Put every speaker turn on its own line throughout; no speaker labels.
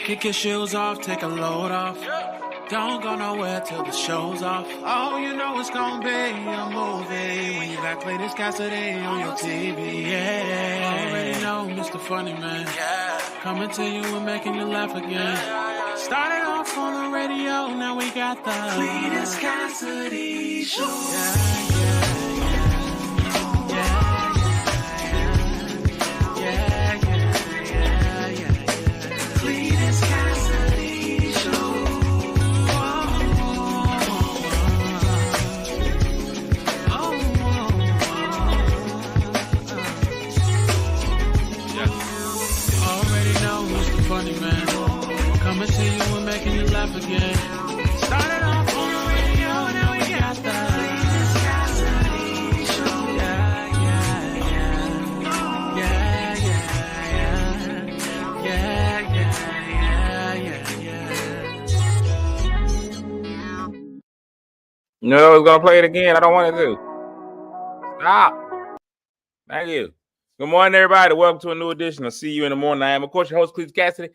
Kick your shoes off, take a load off. Don't go nowhere till the show's off. Oh, you know it's gonna be a movie when you got Cletus Cassidy on your TV. Yeah, already know Mr. Funny Man. Coming to you and making you laugh again. Started off on the radio, now we got the Cletus Cassidy Show. Again. Started off on the radio, now we got the Cletus Cassidy Show.
No, I was gonna play it again. I don't want it to. Stop. Thank you. Good morning, everybody. Welcome to a new edition of See You in the Morning. I am, of course, your host, Cletus Cassidy.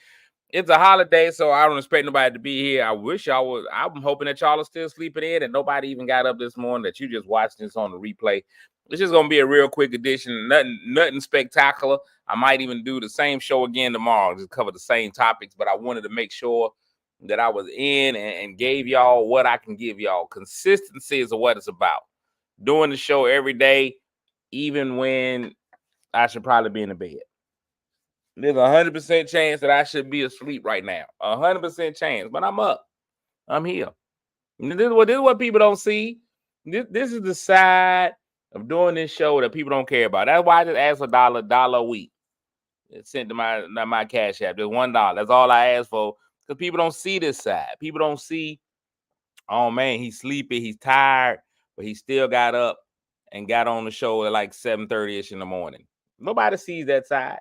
It's a holiday, so I don't expect nobody to be here. I wish y'all would. I'm hoping that y'all are still sleeping in and nobody even got up this morning, that you just watched this on the replay. It's just going to be a real quick edition. Nothing spectacular. I might even do the same show again tomorrow, just cover the same topics, but I wanted to make sure that I was in and gave y'all what I can give y'all. Consistency is what it's about. Doing the show every day, even when I should probably be in the bed. There's a 100% chance that I should be asleep right now. 100% chance, but I'm up. I'm here. This is what people don't see. This is the side of doing this show that people don't care about. That's why I just ask for $1 a week. It's sent to my Cash App. Just $1. That's all I ask for. Because people don't see this side. People don't see, oh man, he's sleepy, he's tired, but he still got up and got on the show at like 7:30ish in the morning. Nobody sees that side.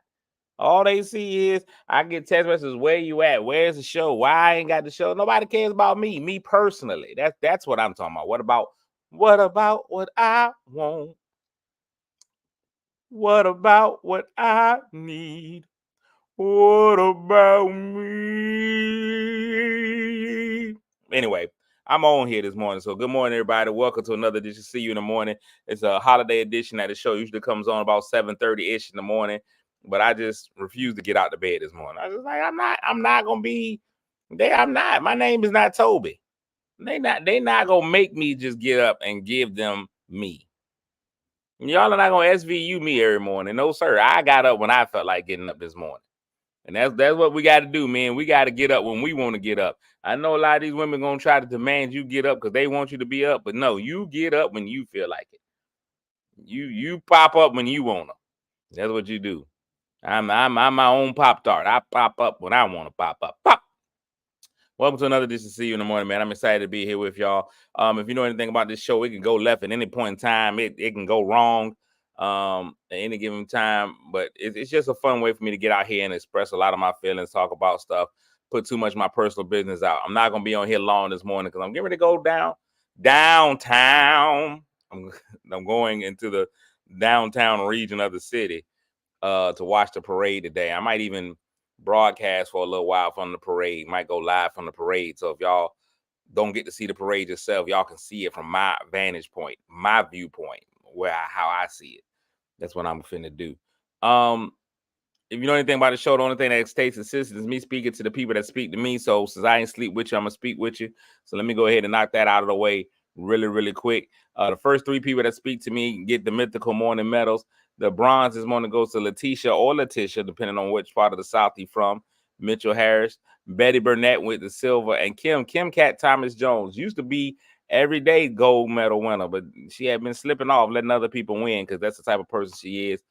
All they see is I get text messages, where you at? Where's the show? Why I ain't got the show? Nobody cares about me personally. That's what I'm talking about. What about what I want? What about what I need? What about me? Anyway, I'm on here this morning. So good morning, everybody. Welcome to another edition. See You in the Morning. It's a holiday edition that the show usually comes on about 7:30ish in the morning. But I just refuse to get out of bed this morning. I was like, I'm not gonna be there. I'm not. My name is not Toby. They not gonna make me just get up and give them me. Y'all are not gonna SVU me every morning. No, sir. I got up when I felt like getting up this morning. And that's what we got to do, man. We got to get up when we want to get up. I know a lot of these women gonna try to demand you get up because they want you to be up, but no, you get up when you feel like it. You pop up when you wanna. That's what you do. I'm my own Pop-Tart. I pop up when I want to pop up. Pop. Welcome to another edition. See You in the Morning, man. I'm excited to be here with y'all. If you know anything about this show, it can go left at any point in time. It can go wrong at any given time. But it's just a fun way for me to get out here and express a lot of my feelings, talk about stuff, put too much of my personal business out. I'm not going to be on here long this morning because I'm getting ready to go downtown. I'm going into the downtown region of the city to watch the parade today. I might even broadcast for a little while from the parade. Might go live from the parade. So if y'all don't get to see the parade yourself, y'all can see it from my vantage point, my viewpoint, how I see it. That's what I'm finna do. If you know anything about the show, the only thing that stays consistent is me speaking to the people that speak to me. So since I ain't sleep with you, I'm gonna speak with you. So let me go ahead and knock that out of the way really quick. The first three people that speak to me get the mythical morning medals. The bronze this morning goes to Letitia or Letitia, depending on which part of the South you're from. Mitchell Harris, Betty Burnett with the silver, and Kim Cat Thomas Jones used to be everyday gold medal winner, but she had been slipping off, letting other people win because that's the type of person she is.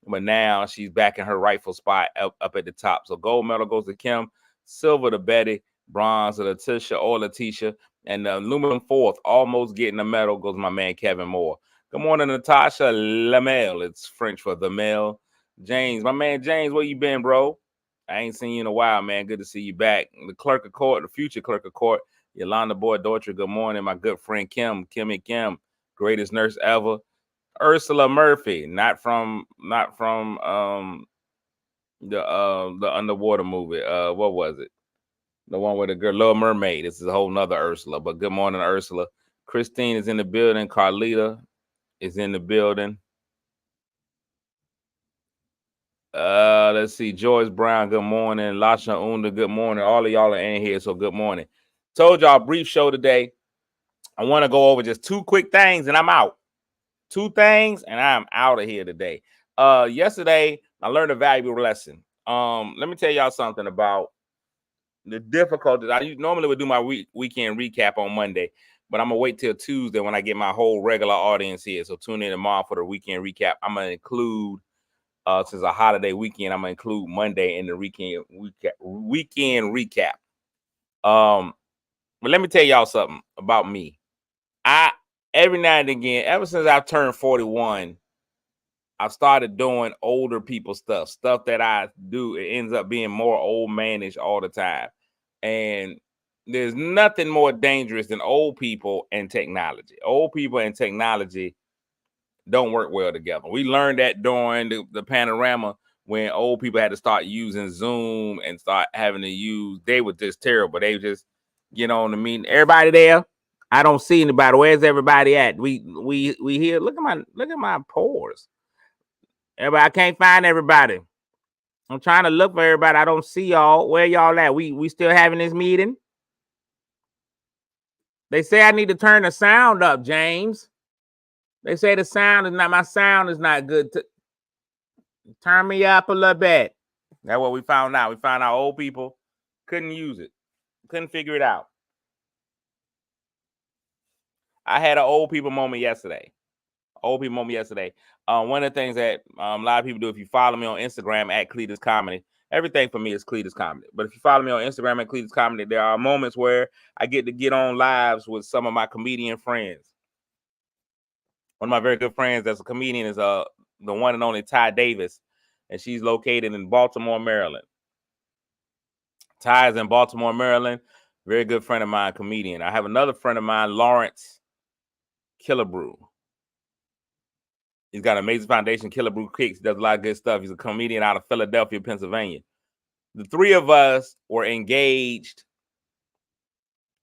But now she's back in her rightful spot up at the top. So gold medal goes to Kim, silver to Betty, bronze to Letitia, and the aluminum fourth, almost getting a medal, goes to my man Kevin Moore. Good morning, Natasha Lamel. It's French for the male. James, my man James, where you been, bro? I ain't seen you in a while, man. Good to see you back. The clerk of court, the future clerk of court, Yolanda Boyd Dortry. Good morning, my good friend Kim, greatest nurse ever. Ursula Murphy, not from the underwater movie. What was it? The one with the girl, Little Mermaid. This is a whole nother Ursula. But good morning, Ursula. Christine is in the building. Carlita is in the building. Let's see. Joyce Brown, good morning. Lasha Unda, good morning. All of y'all are in here, so good morning. Told y'all brief show today. I want to go over just two quick things and I'm out. Two things and I'm out of here today. Yesterday I learned a valuable lesson. Let me tell y'all something about the difficulties. I normally would do my weekend recap on Monday, but I'm gonna wait till Tuesday when I get my whole regular audience here. So tune in tomorrow for the weekend recap. I'm gonna include since a holiday weekend, I'm gonna include Monday in the weekend recap. But let me tell y'all something about me. I every now and again, ever since I turned 41, I've started doing older people stuff that I do. It ends up being more old manish all the time. And there's nothing more dangerous than old people and technology. Old people and technology don't work well together. We learned that during the panorama when old people had to start using Zoom and start having to use, they were just terrible. They just get on the meeting. Everybody there? I don't see anybody. Where's everybody at? We here. Look at my pores. Everybody, I can't find everybody. I'm trying to look for everybody. I don't see y'all. Where y'all at? We still having this meeting? They say I need to turn the sound up, James. They say my sound is not good. Turn me up a little bit. That's what we found out. We found out old people couldn't use it. Couldn't figure it out. I had an old people moment yesterday. One of the things that a lot of people do, if you follow me on Instagram at Cletus Comedy, everything for me is Cletus Comedy. But if you follow me on Instagram at Cletus Comedy, there are moments where I get to get on lives with some of my comedian friends. One of my very good friends that's a comedian is the one and only Ty Davis, and she's located in Baltimore, Maryland. Ty is in Baltimore, Maryland. Very good friend of mine, comedian. I have another friend of mine, Lawrence Killebrew. He's got an amazing foundation, Killebrew Kicks. He does a lot of good stuff. He's a comedian out of Philadelphia, Pennsylvania. The three of us were engaged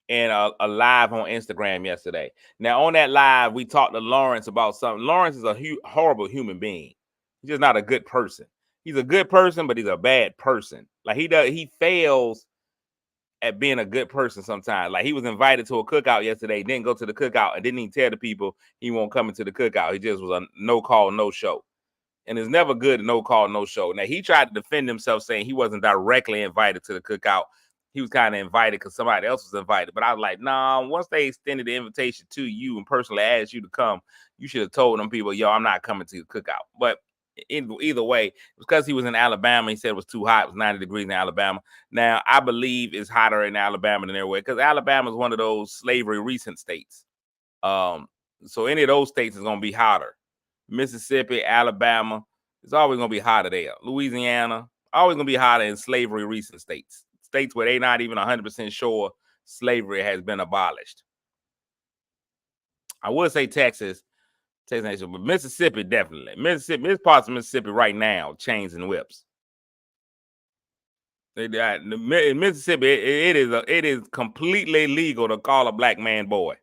in a live on Instagram yesterday. Now, on that live, we talked to Lawrence about something. Lawrence is a horrible human being. He's just not a good person. He's a good person, but he's a bad person. Like he fails at being a good person sometimes. Like he was invited to a cookout yesterday, didn't go to the cookout, and didn't even tell the people he won't come into the cookout. He just was a no call, no show. And it's never good to no call, no show. Now, he tried to defend himself saying he wasn't directly invited to the cookout. He was kind of invited because somebody else was invited. But I was like, nah, once they extended the invitation to you and personally asked you to come, you should have told them people, yo, I'm not coming to the cookout. But either way, because he was in Alabama, he said it was too hot. It was 90 degrees in Alabama. Now, I believe it's hotter in Alabama than everywhere because Alabama is one of those slavery recent states. So any of those states is going to be hotter. Mississippi, Alabama, it's always going to be hotter there. Louisiana, always going to be hotter in slavery recent states. States where they're not even 100% sure slavery has been abolished. I would say Texas, but Mississippi definitely. Mississippi, there's parts of Mississippi right now, chains and whips. In Mississippi, it is completely legal to call a black man boy.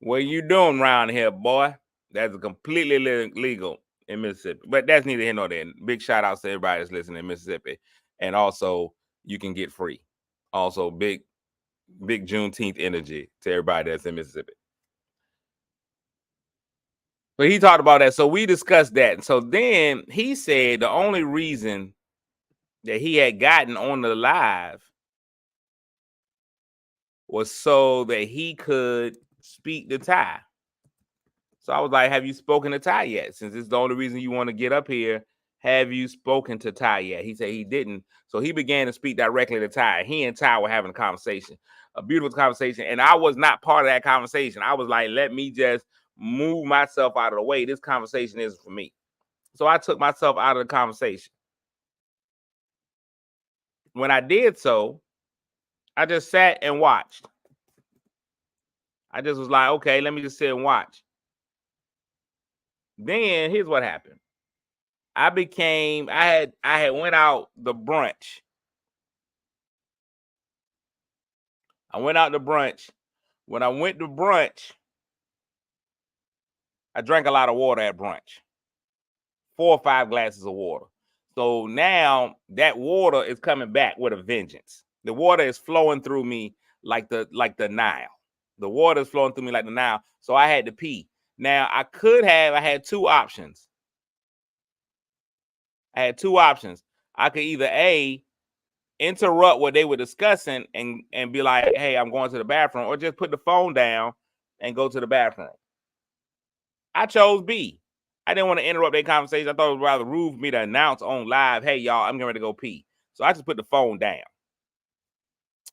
What you doing around here, boy? That's completely legal in Mississippi. But that's neither here nor there. Big shout outs to everybody that's listening in Mississippi. And also, you can get free. Also, big Juneteenth energy to everybody that's in Mississippi. But he talked about that. So we discussed that. And so then he said the only reason that he had gotten on the live was so that he could speak to Ty. So I was like, have you spoken to Ty yet? Since it's the only reason you want to get up here, have you spoken to Ty yet? He said he didn't. So he began to speak directly to Ty. He and Ty were having a conversation, a beautiful conversation. And I was not part of that conversation. I was like, let me just move myself out of the way. This conversation isn't for me. So I took myself out of the conversation. When I did so, I just sat and watched. I just was like, okay, let me just sit and watch. Then here's what happened. I had went out the brunch I went out to brunch. When I went to brunch, I drank a lot of water at brunch. 4 or 5 glasses of water. So now that water is coming back with a vengeance. The water is flowing through me like the Nile. The water is flowing through me like the Nile. So I had to pee. Now I had 2 options. I could either A, interrupt what they were discussing and be like, hey, I'm going to the bathroom, or just put the phone down and go to the bathroom. I chose B. I didn't want to interrupt their conversation. I thought it was rather rude for me to announce on live, hey, y'all, I'm getting ready to go pee. So I just put the phone down.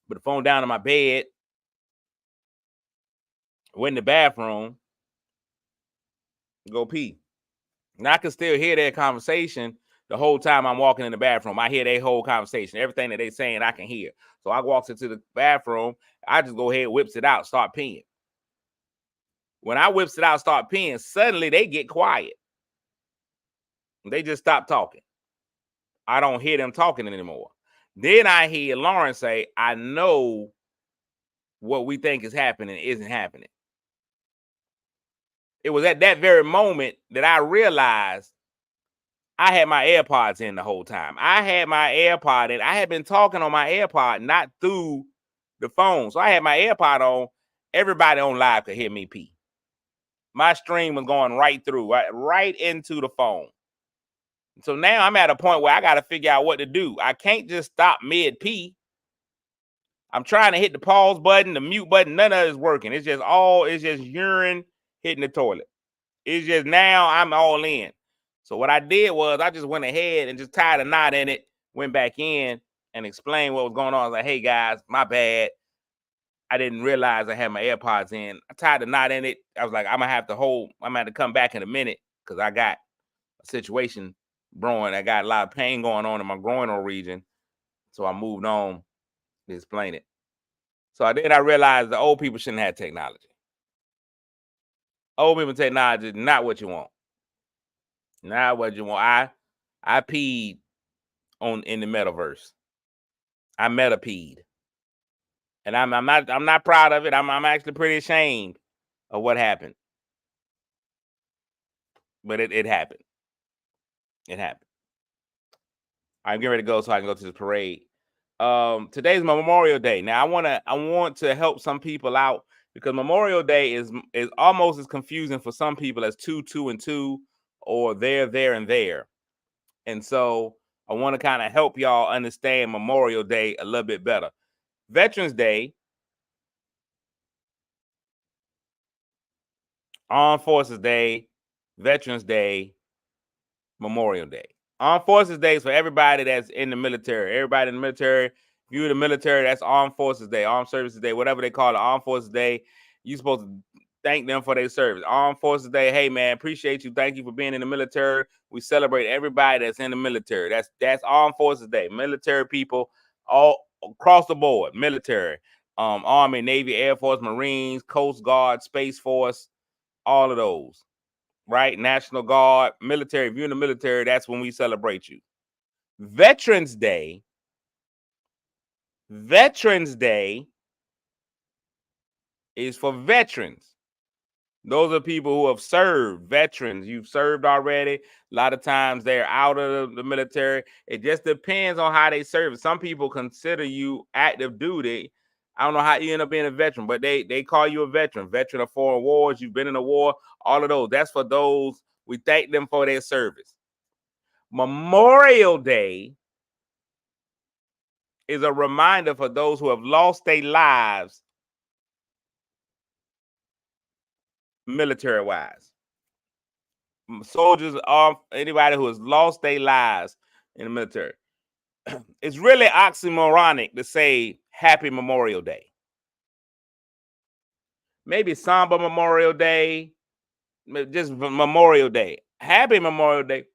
Put the phone down in my bed. Went in the bathroom. Go pee. Now I can still hear their conversation the whole time I'm walking in the bathroom. I hear their whole conversation. Everything that they saying, I can hear. So I walks into the bathroom. I just go ahead, whips it out, start peeing. When I whips it out, start peeing, suddenly they get quiet. They just stop talking. I don't hear them talking anymore. Then I hear Lauren say, I know what we think is happening isn't happening. It was at that very moment that I realized I had my AirPods in the whole time. I had my AirPod in. I had been talking on my AirPod, not through the phone. So I had my AirPod on. Everybody on live could hear me pee. My stream was going right through, right into the phone. So now I'm at a point where I got to figure out what to do. I can't just stop mid-pee. I'm trying to hit the pause button, the mute button. None of it is working. It's just urine hitting the toilet. It's just now I'm all in. So what I did was I just went ahead and just tied a knot in it, went back in and explained what was going on. I was like, hey guys, my bad. I didn't realize I had my AirPods in. I tied the knot in it. I was like, I'm gonna have to come back in a minute because I got a situation brewing. I got a lot of pain going on in my groinal region. So I moved on to explain it. So then I realized the old people shouldn't have technology. Old people technology is not what you want. Not what you want. I peed in the metaverse. I meta-peed. And I'm not proud of it. I'm actually pretty ashamed of what happened. But it happened. It happened. I'm getting ready to go so I can go to the parade. Today's Memorial Day. Now I want to help some people out because Memorial Day is almost as confusing for some people as 2, 2, and 2, or there, and there. And so I want to kind of help y'all understand Memorial Day a little bit better. Veterans Day, Armed Forces Day, Veterans Day, Memorial Day. Armed Forces Day is for everybody that's in the military. Everybody in the military, if you're in the military, that's Armed Forces Day, Armed Services Day, whatever they call it, Armed Forces Day. You're supposed to thank them for their service. Armed Forces Day, hey man, appreciate you. Thank you for being in the military. We celebrate everybody that's in the military. That's Armed Forces Day. Military people all across the board. Military, Army, Navy, Air Force, Marines, Coast Guard, Space Force, all of those. Right? National Guard, military. If you're in the military, that's when we celebrate you. Veterans Day is for veterans. Those are people who have served, veterans. You've served already. A lot of times they're out of the military. It just depends on how they serve. Some people consider you active duty. I don't know how you end up being a veteran, but they call you a veteran. Veteran of foreign wars. You've been in a war. All of those. That's for those. We thank them for their service. Memorial Day is a reminder for those who have lost their lives military-wise. Soldiers, anybody who has lost their lives in the military. It's really oxymoronic to say Happy Memorial Day. Maybe Samba Memorial Day, just Memorial Day. Happy Memorial Day.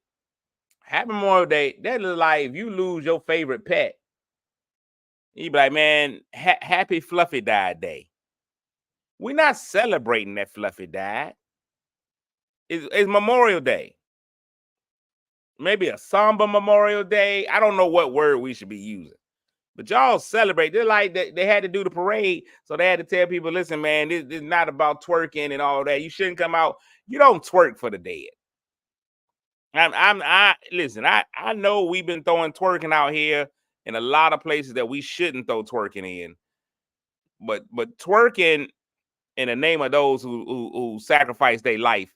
Happy Memorial Day. That is like if you lose your favorite pet, you be like, man, happy Fluffy died day. We're not celebrating that Fluffy died. It's Memorial Day. Maybe a Samba Memorial Day. I don't know what word we should be using. But y'all celebrate. They're like they had to do the parade, so they had to tell people, listen, man, this is not about twerking and all that. You shouldn't come out. You don't twerk for the dead. Listen, I know we've been throwing twerking out here in a lot of places that we shouldn't throw twerking in. But twerking in the name of those who sacrifice their life,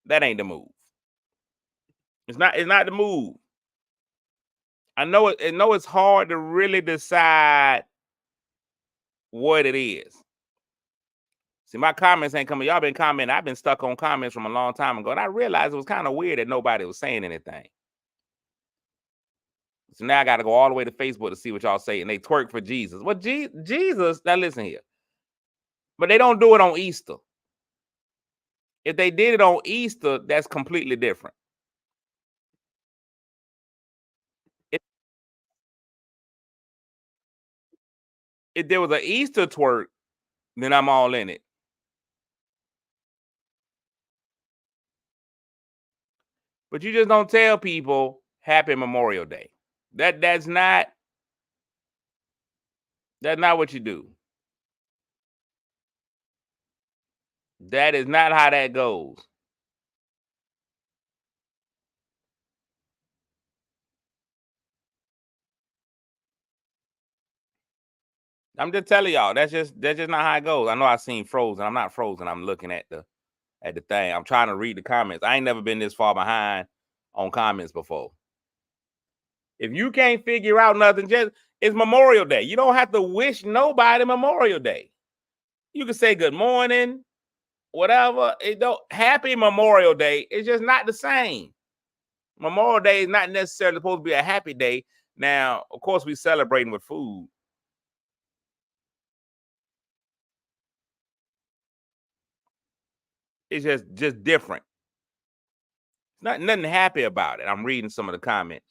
that ain't the move. It's not the move. I know it's hard to really decide what it is. See, my comments ain't coming. Y'all been commenting. I've been stuck on comments from a long time ago, and I realized it was kind of weird that nobody was saying anything. So now I got to go all the way to Facebook to see what y'all say, and they twerk for Jesus. Well, Jesus, now listen here. But they don't do it on Easter. If they did it on Easter, that's completely different. If there was an Easter twerk, then I'm all in it. But you just don't tell people Happy Memorial Day. That's not what you do. That is not how that goes. I'm just telling y'all, that's just not how it goes. I know I've seen Frozen. I'm not frozen. I'm looking at the thing. I'm trying to read the comments. I ain't never been this far behind on comments before. If you can't figure out nothing, just it's Memorial Day. You don't have to wish nobody Memorial Day. You can say good morning, whatever. It don't Happy Memorial Day. It's just not the same. Memorial Day is not necessarily supposed to be a happy day. Now, of course, we celebrating with food. It's just different. Nothing happy about it. I'm reading some of the comments.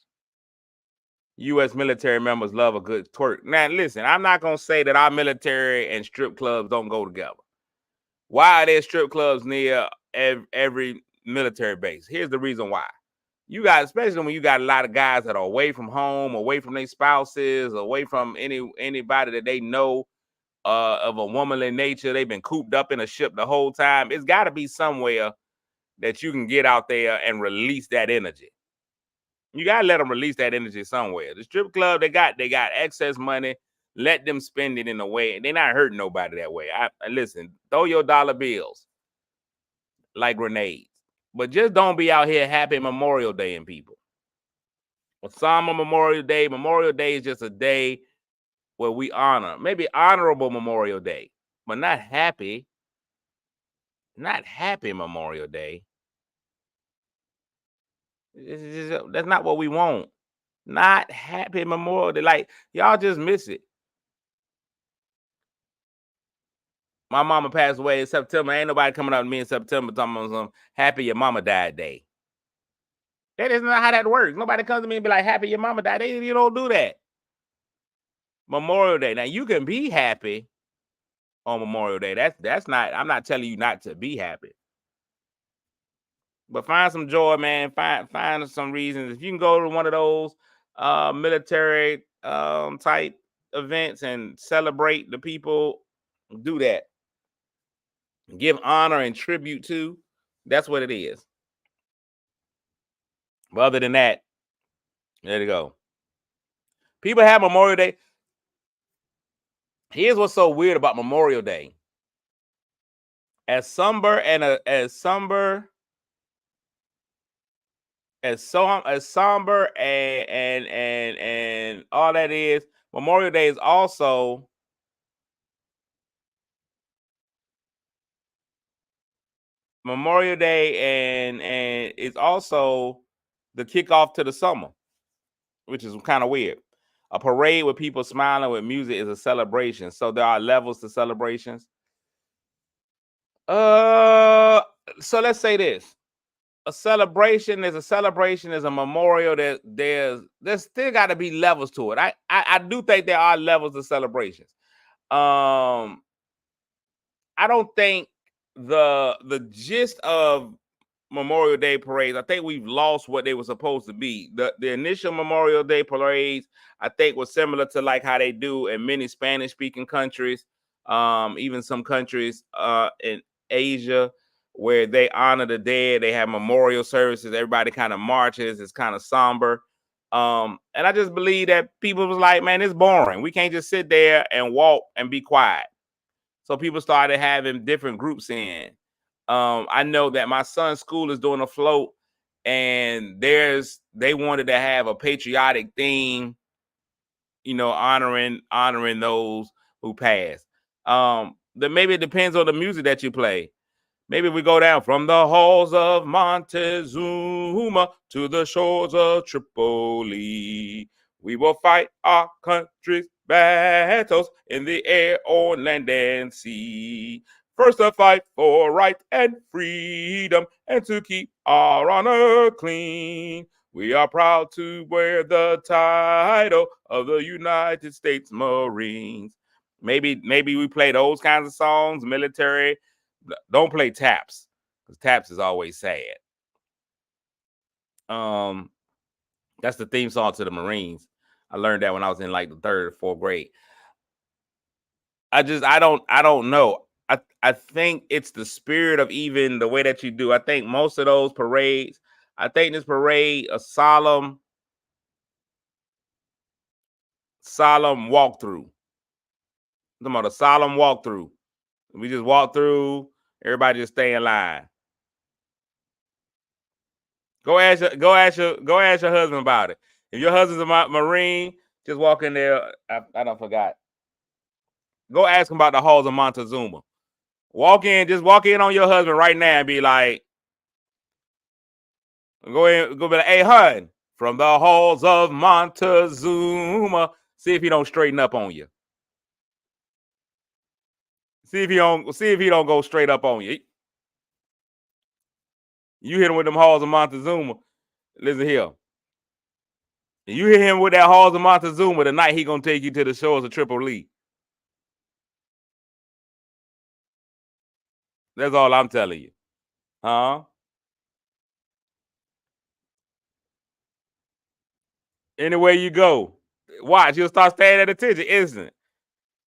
U.S. military members love a good twerk. Now, listen, I'm not going to say that our military and strip clubs don't go together. Why are there strip clubs near every military base? Here's the reason why. You got, especially when you got a lot of guys that are away from home, away from their spouses, away from anybody that they know of a womanly nature. They've been cooped up in a ship the whole time. It's got to be somewhere that you can get out there and release that energy. You gotta let them release that energy somewhere. The strip club, they got excess money. Let them spend it in a way. They're not hurting nobody that way. Listen, throw your dollar bills like grenades, but just don't be out here Happy Memorial Day and people. Osama Memorial Day. Memorial Day is just a day where we honor, maybe honorable Memorial Day, but not happy. Not Happy Memorial Day. That's not what we want. Not Happy Memorial Day. Like, y'all just miss it. My mama passed away in September. Ain't nobody coming up to me in September talking about some happy your mama died day. That is not how that works. Nobody comes to me and be like, happy your mama died. You don't do that. Memorial Day. Now, you can be happy on Memorial Day. That's not, I'm not telling you not to be happy. But find some joy, man. Find some reasons. If you can go to one of those military type events and celebrate the people, do that. Give honor and tribute to. That's what it is. But other than that, there you go. People have Memorial Day. Here's what's so weird about Memorial Day. As somber and all that is, Memorial Day is also and it's also the kickoff to the summer, which is kind of weird. A parade with people smiling with music is a celebration. So there are levels to celebrations. So let's say this. A celebration is a memorial. There's still got to be levels to it. I do think there are levels of celebrations. I don't think the gist of Memorial Day parades, I think we've lost what they were supposed to be. The initial Memorial Day parades, I think, was similar to like how they do in many Spanish-speaking countries, even some countries in Asia where they honor the dead. They have memorial services. Everybody kind of marches. It's kind of somber. And I just believe that people was like, man, it's boring. We can't just sit there and walk and be quiet. So people started having different groups in. I know that my son's school is doing a float, and they wanted to have a patriotic theme, honoring those who passed. Then maybe it depends on the music that you play. Maybe we go down from the halls of Montezuma to the shores of Tripoli. We will fight our country's battles in the air, on land, and sea. First to fight for right and freedom, and to keep our honor clean. We are proud to wear the title of the United States Marines. Maybe we play those kinds of songs, military. Don't play taps, because taps is always sad. That's the theme song to the Marines. I learned that when I was in like the 3rd or 4th grade. I don't know. I think it's the spirit of even the way that you do. I think most of those parades, I think this parade a solemn walkthrough. I'm talking about a solemn walkthrough. We just walk through, everybody just stay in line. Go ask your husband about it. If your husband's a Marine, just walk in there. I don't forgot. Go ask him about the halls of Montezuma. Just walk in on your husband right now and be like, go be like, hey, hun, from the halls of Montezuma. See if he don't straighten up on you. See if he don't go straight up on you. You hit him with them halls of Montezuma. Listen here. You hit him with that halls of Montezuma, tonight he gonna take you to the shores of Tripoli. That's all I'm telling you. Huh? Anywhere you go, watch, you'll start staying at attention, isn't it?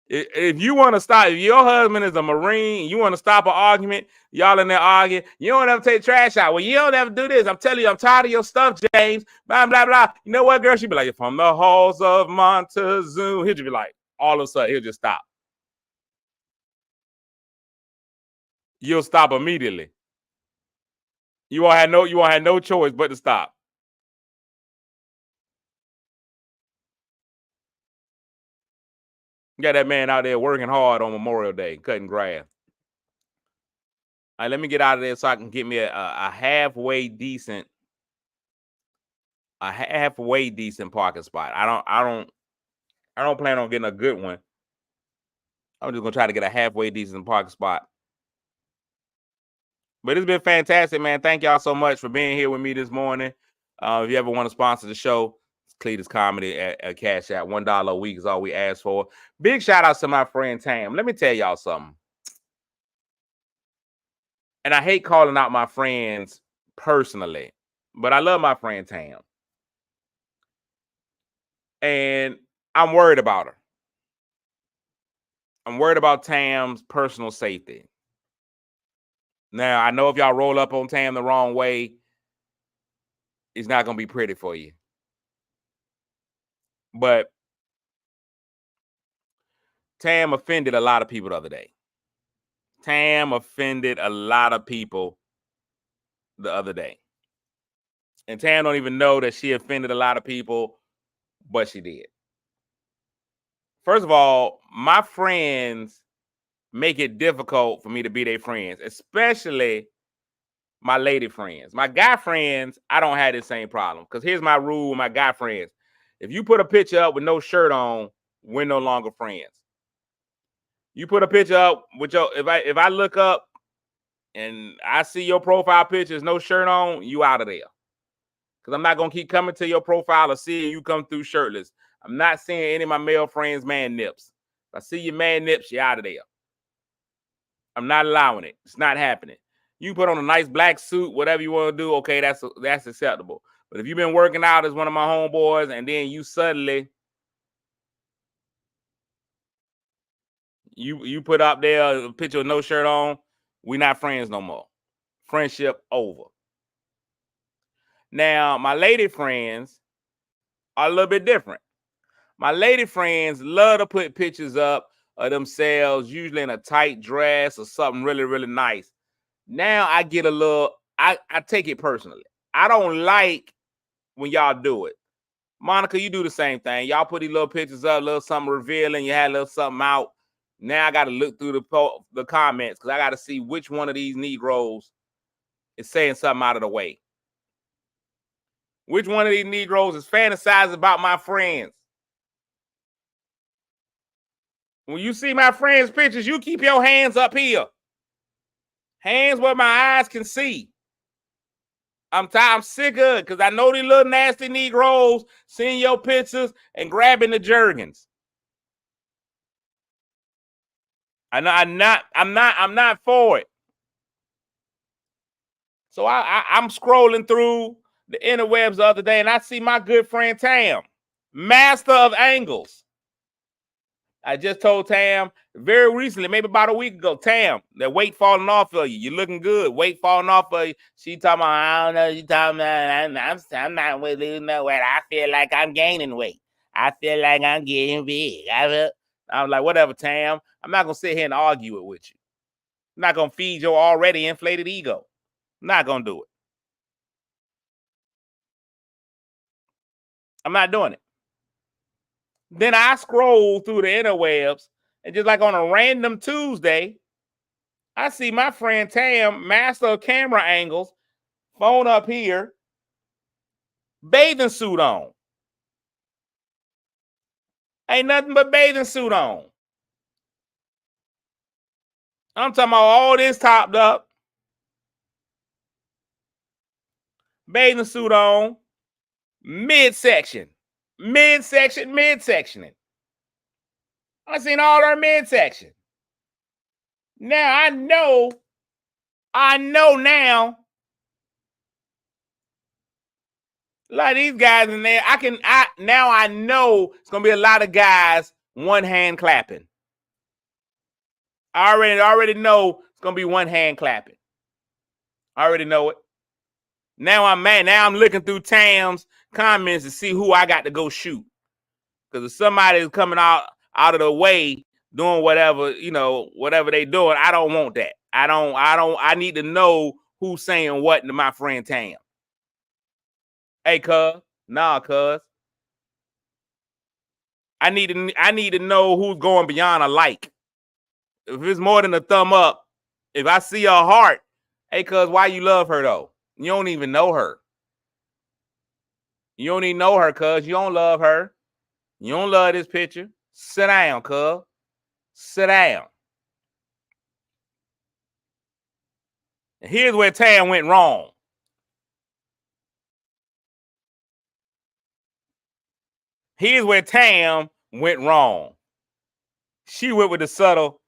If you want to stop, if your husband is a Marine, you want to stop an argument, y'all in there arguing, you don't ever take trash out. Well, you don't ever do this. I'm telling you, I'm tired of your stuff, James. Blah, blah, blah. You know what, girl? She'd be like, from the halls of Montezuma. He'll just be like, all of a sudden, he'll just stop. You'll stop immediately. You won't have no choice but to stop. You got that man out there working hard on Memorial Day, cutting grass. All right, let me get out of there so I can get me a halfway decent parking spot. I don't plan on getting a good one. I'm just gonna try to get a halfway decent parking spot. But it's been fantastic, man. Thank y'all so much for being here with me this morning. If you ever want to sponsor the show, it's Cletus Comedy at Cash App. $1 a week is all we ask for. Big shout outs to my friend Tam. Let me tell y'all something. And I hate calling out my friends personally, but I love my friend Tam. And I'm worried about her. I'm worried about Tam's personal safety. Now, I know if y'all roll up on Tam the wrong way, it's not going to be pretty for you. But Tam offended a lot of people the other day. Tam offended a lot of people the other day. And Tam don't even know that she offended a lot of people, but she did. First of all, my friends make it difficult for me to be their friends, especially my lady friends. My guy friends, I don't have the same problem. Because here's my rule with my guy friends. If you put a picture up with no shirt on, we're no longer friends. You put a picture up with if I look up and I see your profile pictures, no shirt on, you out of there. Because I'm not going to keep coming to your profile or seeing you come through shirtless. I'm not seeing any of my male friends man nips. If I see your man nips, you're out of there. I'm not allowing it. It's not happening. You put on a nice black suit, whatever you want to do, okay, that's acceptable. But if you've been working out as one of my homeboys and then you suddenly you put up there a picture with no shirt on, we not friends no more. Friendship over. Now, my lady friends are a little bit different. My lady friends love to put pictures up of themselves, usually in a tight dress or something really, really nice. Now I get a little, I take it personally. I don't like when y'all do it. Monica, you do the same thing. Y'all put these little pictures up, a little something revealing, you had a little something out. Now I got to look through the comments because I got to see which one of these Negroes is saying something out of the way. Which one of these Negroes is fantasizing about my friends? When you see my friends' pictures, you keep your hands up here. Hands where my eyes can see. I'm sick of it because I know these little nasty Negroes seeing your pictures and grabbing the jergens. I'm not for it. So I'm scrolling through the interwebs the other day and I see my good friend Tam, master of angles. I just told Tam very recently, maybe about a week ago, Tam, that weight falling off of you. You're looking good. Weight falling off of you. She talking about, I don't know, you talking about, I'm not losing no weight. I feel like I'm gaining weight. I feel like I'm getting big. I'm like, whatever, Tam. I'm not going to sit here and argue it with you. I'm not going to feed your already inflated ego. I'm not going to do it. I'm not doing it. Then I scroll through the interwebs and just like on a random Tuesday, I see my friend Tam, master of camera angles, phone up here, bathing suit on. Ain't nothing but bathing suit on. I'm talking about all this topped up. Bathing suit on. Midsection. Midsectioning. I seen all her midsection. Now I know now. Like these guys in there, now I know it's gonna be a lot of guys one hand clapping. I already know it's gonna be one hand clapping. I already know it. Now I'm mad. Now I'm looking through Tam's comments to see who I got to go shoot. Because if somebody is coming out of the way doing whatever, whatever they doing, I don't want that. I need to know who's saying what to my friend Tam. Hey, cuz. Nah, cuz. I need to know who's going beyond a like. If it's more than a thumb up, if I see a heart, hey, cuz, why you love her though? You don't even know her. You don't even know her, cuz. You don't love her. You don't love this picture. Sit down, cuz. Sit down. And here's where Tam went wrong. Here's where Tam went wrong. She went with the subtle,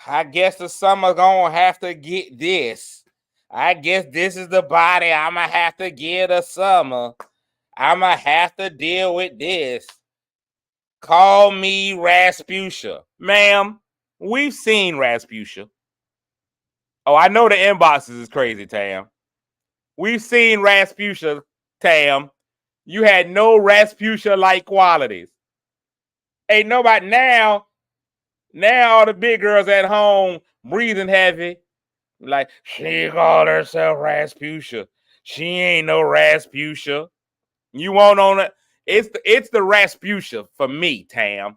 I guess the summer gonna have to get this. I guess this is the body I'ma have to give the summer. I'ma have to deal with this. Call me Rasputia. Ma'am, we've seen Rasputia. Oh, I know the inboxes is crazy, Tam. We've seen Rasputia, Tam. You had no Rasputia-like qualities. Ain't nobody now all the big girls at home breathing heavy. Like, she called herself Rasputia. She ain't no Rasputia. You want on it? It's the Rasputia for me, Tam.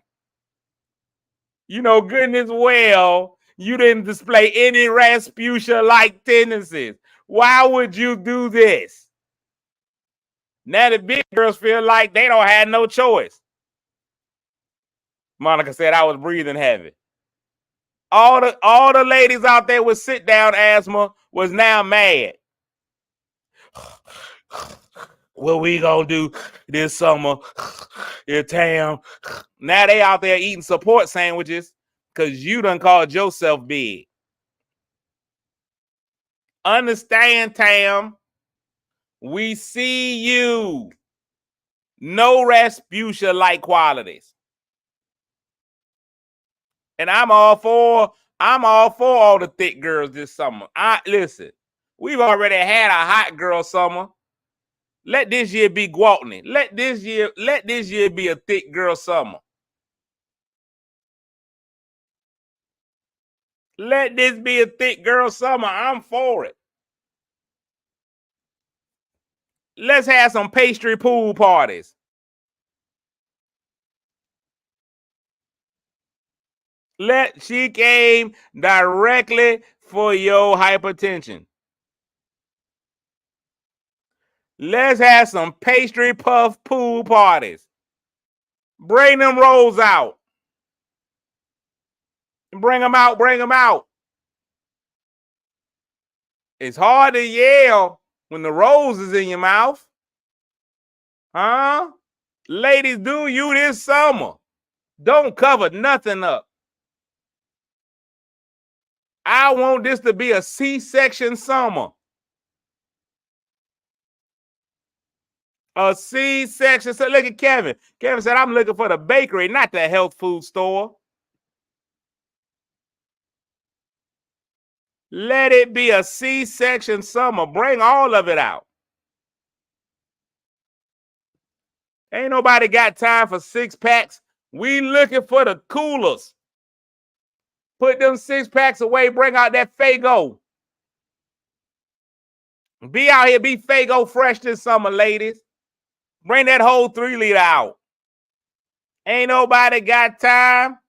You know, goodness well, you didn't display any Rasputia-like tendencies. Why would you do this? Now the big girls feel like they don't have no choice. Monica said I was breathing heavy. All the ladies out there with sit down asthma was now mad. What we gonna do this summer? Yeah, Tam. Now they out there eating support sandwiches because you done called yourself big. Understand, Tam. We see you. No Rasputia-like qualities. And I'm all for all the thick girls this summer. Listen, we've already had a hot girl summer. Let this year be Gwaltney. Let this year be a thick girl summer. Let this be a thick girl summer. I'm for it. Let's have some pastry pool parties. She came directly for your hypertension. Let's have some pastry puff pool parties. Bring them rolls out. Bring them out. Bring them out. It's hard to yell when the rose is in your mouth. Huh? Ladies, do you this summer. Don't cover nothing up. I want this to be a C-section summer. A C-section. So look at Kevin. Kevin said, I'm looking for the bakery, not the health food store. Let it be a C-section summer. Bring all of it out. Ain't nobody got time for 6-packs. We looking for the coolers. Put them 6-packs away. Bring out that Faygo. Be out here. Be Faygo fresh this summer, ladies. Bring that whole 3-liter out. Ain't nobody got time.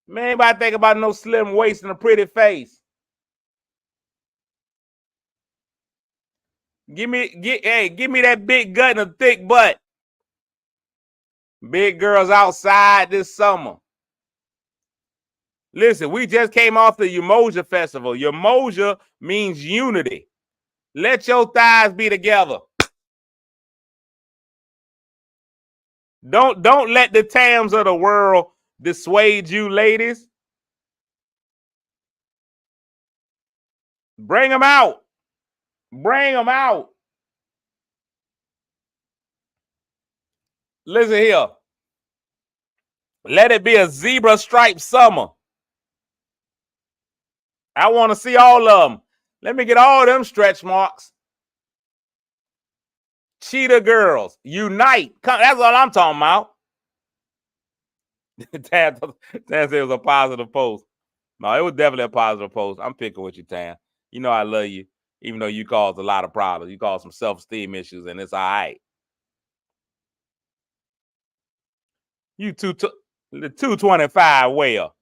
Man, anybody think about no slim waist and a pretty face? Give me that big gut and a thick butt. Big girls outside this summer. Listen, we just came off the Umoja Festival. Umoja means unity. Let your thighs be together. Don't let the Tams of the world dissuade you, ladies. Bring them out. Bring them out. Listen here. Let it be a zebra stripe summer. I want to see all of them. Let me get all them stretch marks. Cheetah girls, unite. That's all I'm talking about. Tan said it was a positive post. No, it was definitely a positive post. I'm picking with you, Tan. You know I love you, even though you caused a lot of problems. You caused some self-esteem issues, and it's all right. You the 225 whale.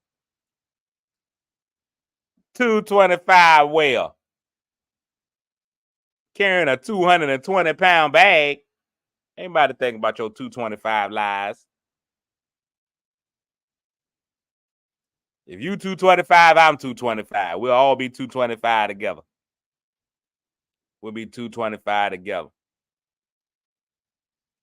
225 whale. Carrying a 220-pound bag. Ain't nobody thinking about your 225 lies. If you 225, I'm 225. We'll all be 225 together. We'll be 225 together.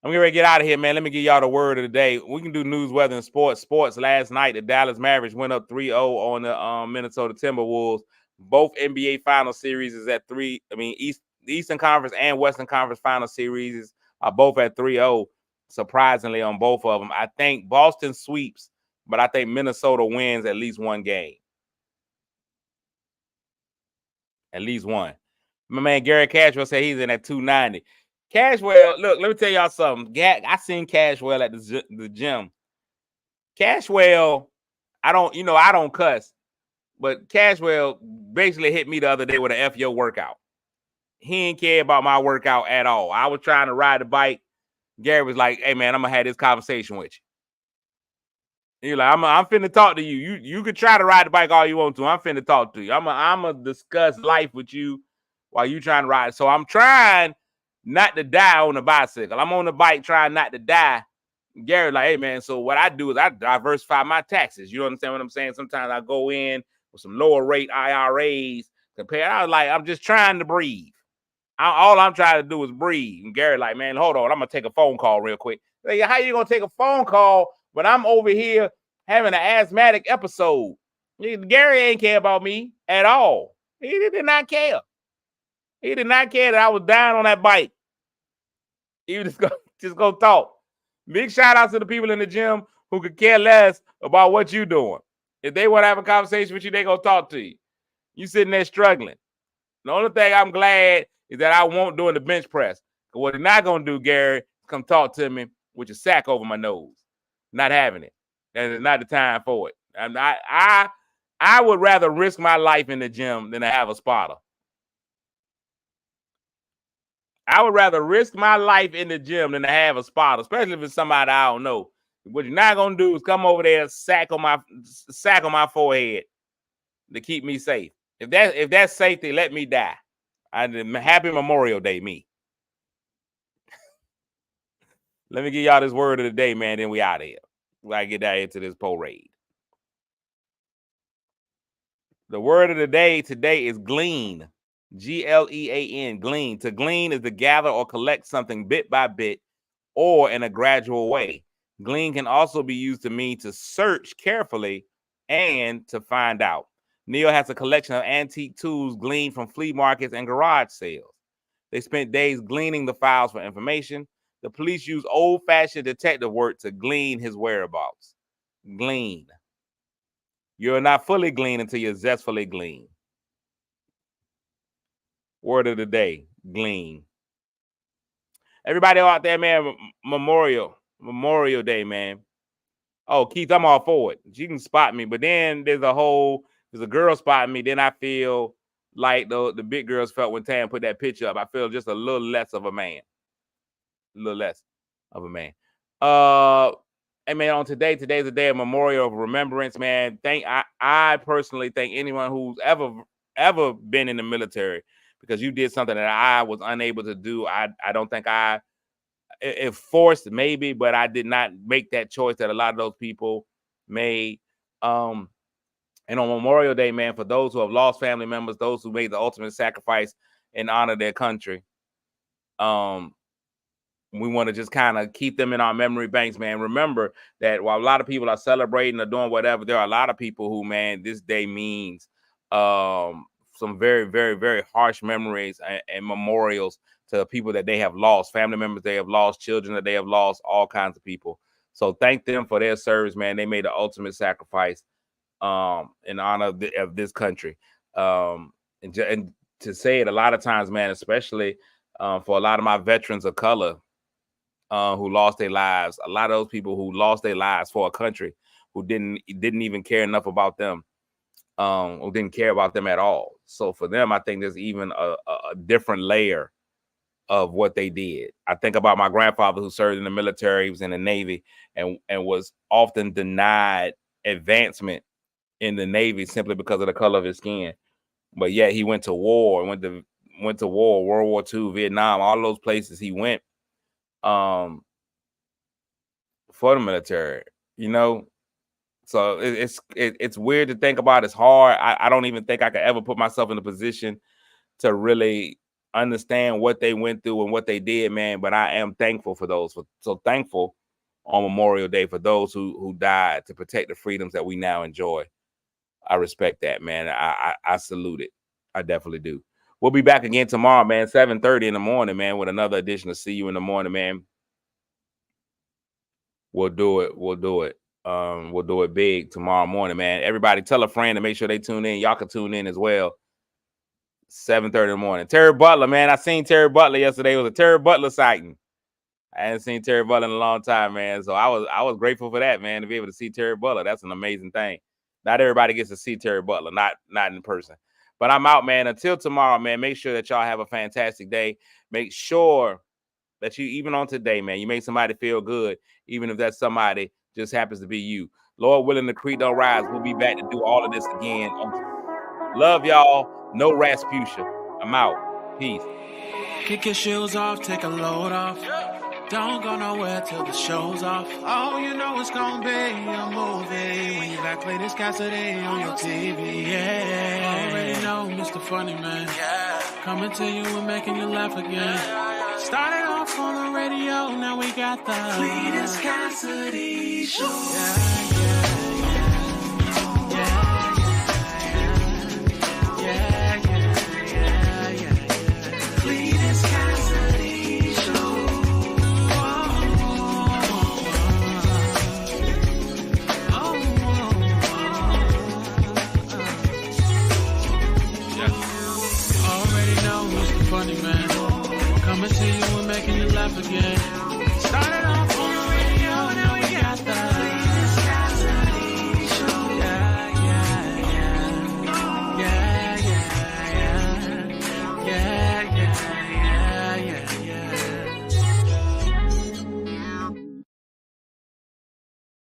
I'm getting ready to get out of here, man. Let me give y'all the word of the day. We can do news, weather, and sports. Sports last night, the Dallas Mavericks went up 3-0 on the Minnesota Timberwolves. Both NBA final series is at 3. I mean, Eastern Conference and Western Conference final series are both at 3-0, surprisingly, on both of them. I think Boston sweeps, but I think Minnesota wins at least one game. At least one. My man Gary Cashwell said he's in at 290. Cashwell, look, let me tell y'all something. I seen Cashwell at the gym. Cashwell, I don't cuss, but Cashwell basically hit me the other day with an F your workout. He didn't care about my workout at all. I was trying to ride the bike. Gary was like, hey, man, I'm going to have this conversation with you. You're like, I'm finna talk to you. You can try to ride the bike all you want to. I'm finna talk to you. I'm going to discuss life with you while you trying to ride. So I'm trying not to die on the bicycle. I'm on the bike trying not to die. Gary like, hey, man, so what I do is I diversify my taxes. You understand what I'm saying? Sometimes I go in with some lower rate IRAs compared. I was like, I'm just trying to breathe. All I'm trying to do is breathe. And Gary like, man, hold on. I'm going to take a phone call real quick. Like, how you going to take a phone call when I'm over here having an asthmatic episode? Gary ain't care about me at all. He did not care. He did not care that I was down on that bike. He was just go talk. Big shout out to the people in the gym who could care less about what you doing. If they want to have a conversation with you, they gonna talk to you. You sitting there struggling. The only thing I'm glad is that I won't do in the bench press. What they're not gonna do, Gary, come talk to me with your sack over my nose. Not having it. And it's not the time for it. I would rather risk my life in the gym than to have a spotter. I would rather risk my life in the gym than to have a spotter, especially if it's somebody I don't know. What you're not gonna do is come over there and sack on my forehead to keep me safe. If that's safety, let me die. Happy Memorial Day, me. Let me give y'all this word of the day, man. Then we out of here. We gotta get that into this parade. The word of the day today is glean. Glean. Glean. To glean is to gather or collect something bit by bit or in a gradual way. Glean can also be used to mean to search carefully and to find out. Neil has a collection of antique tools gleaned from flea markets and garage sales. They spent days gleaning the files for information. The police used old-fashioned detective work to glean his whereabouts. Glean. You're not fully glean until you're zestfully glean. Word of the day, glean. Everybody out there, man, Memorial Day, man. Oh, Keith, I'm all for it. You can spot me, but then there's a girl spotting me. Then I feel like the big girls felt when Tam put that picture up. I feel just a little less of a man. A little less of a man. Hey, man, on today's a day of memorial of remembrance, man. I personally thank anyone who's ever been in the military, because you did something that I was unable to do. I don't think it forced maybe, but I did not make that choice that a lot of those people made. And on Memorial Day, man, for those who have lost family members, those who made the ultimate sacrifice in honor of their country, we want to just kind of keep them in our memory banks, man. Remember that while a lot of people are celebrating or doing whatever, there are a lot of people who, man, this day means some very, very, very harsh memories and memorials to people that they have lost, family members they have lost, children that they have lost, all kinds of people. So thank them for their service, man. They made the ultimate sacrifice in honor of this country. And to say it a lot of times, man, especially for a lot of my veterans of color who lost their lives, a lot of those people who lost their lives for a country who didn't even care enough about them, who didn't care about them at all. So for them, I think there's even a different layer of what they did. I think about my grandfather who served in the military. He was in the Navy and was often denied advancement in the Navy simply because of the color of his skin. But yet he went to war, went to war, World War II, Vietnam, all those places he went for the military, you know. So it's weird to think about. It's hard. I don't even think I could ever put myself in a position to really understand what they went through and what they did, man. But I am thankful for those. So thankful on Memorial Day for those who died to protect the freedoms that we now enjoy. I respect that, man. I salute it. I definitely do. We'll be back again tomorrow, man, 7:30 in the morning, man, with another edition of See You in the Morning, man. We'll do it. We'll do it big tomorrow morning, man. Everybody tell a friend to make sure they tune in. Y'all can tune in as well. 7:30 in the morning. Terry Butler, man. I seen Terry Butler yesterday. It was a Terry Butler sighting. I hadn't seen Terry Butler in a long time, man. So I was grateful for that, man, to be able to see Terry Butler. That's an amazing thing. Not everybody gets to see Terry Butler, not in person. But I'm out, man. Until tomorrow, man, make sure that y'all have a fantastic day. Make sure that you, even on today, man, you make somebody feel good, even if that somebody just happens to be you. Lord willing, the creek don't rise. We'll be back to do all of this again. Love y'all. No Rasputia. I'm out. Peace.
Kick your shoes off, take a load off. Don't go nowhere till the show's off. Oh, you know it's gonna be a movie when you got Clayton Cassidy on your TV. Yeah, already know Mr. Funny Man. Coming to you and making you laugh again. Started off on the radio, now we got the Clayton Cassidy Show. Yeah. to you and making you laugh again.